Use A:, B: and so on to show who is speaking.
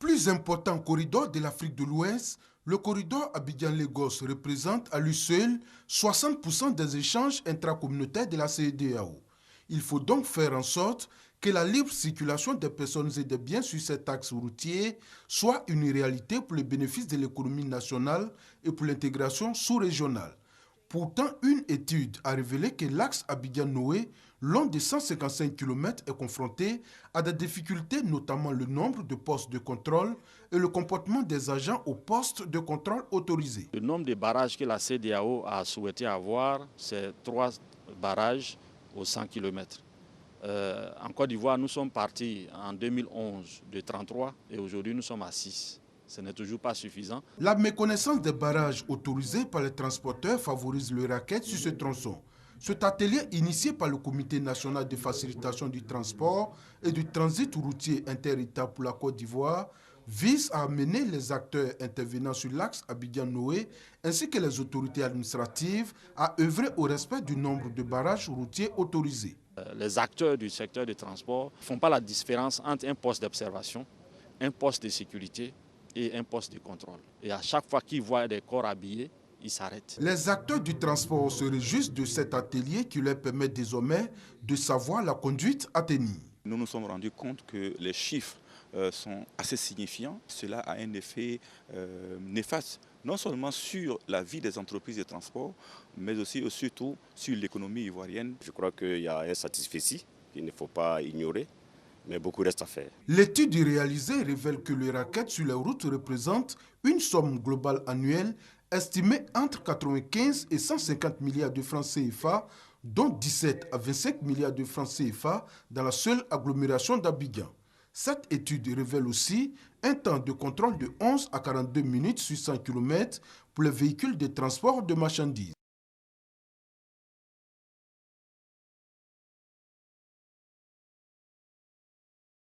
A: Plus important corridor de l'Afrique de l'Ouest, le corridor Abidjan-Lagos représente à lui seul 60% des échanges intracommunautaires de la CEDEAO. Il faut donc faire en sorte que la libre circulation des personnes et des biens sur cet axe routier soit une réalité pour le bénéfice de l'économie nationale et pour l'intégration sous-régionale. Pourtant, une étude a révélé que l'axe Abidjan-Noé, long de 155 km, est confronté à des difficultés, notamment le nombre de postes de contrôle et le comportement des agents aux postes de contrôle autorisés.
B: Le nombre de barrages que la CEDEAO a souhaité avoir, c'est 3 barrages aux 100 km. En Côte d'Ivoire, nous sommes partis en 2011 de 33 et aujourd'hui nous sommes à 6. Ce n'est toujours pas suffisant.
A: La méconnaissance des barrages autorisés par les transporteurs favorise le racket sur ce tronçon. Cet atelier, initié par le Comité national de facilitation du transport et du transit routier inter-État pour la Côte d'Ivoire, vise à amener les acteurs intervenant sur l'axe Abidjan-Noé ainsi que les autorités administratives à œuvrer au respect du nombre de barrages routiers autorisés.
B: Les acteurs du secteur du transport ne font pas la différence entre un poste d'observation, un poste de sécurité et un poste de contrôle. Et à chaque fois qu'ils voient des corps habillés, ils s'arrêtent.
A: Les acteurs du transport se réjouissent de cet atelier qui leur permet désormais de savoir la conduite à tenir.
C: Nous nous sommes rendus compte que les chiffres sont assez signifiants. Cela a un effet néfaste, non seulement sur la vie des entreprises de transport, mais aussi et surtout sur l'économie ivoirienne.
D: Je crois qu'il y a un satisfecit qu'il ne faut pas ignorer, mais beaucoup reste à faire.
A: L'étude réalisée révèle que le racket sur les routes représente une somme globale annuelle estimée entre 95 et 150 milliards de francs CFA, dont 17 à 25 milliards de francs CFA dans la seule agglomération d'Abidjan. Cette étude révèle aussi un temps de contrôle de 11 à 42 minutes sur 100 km pour les véhicules de transport de marchandises.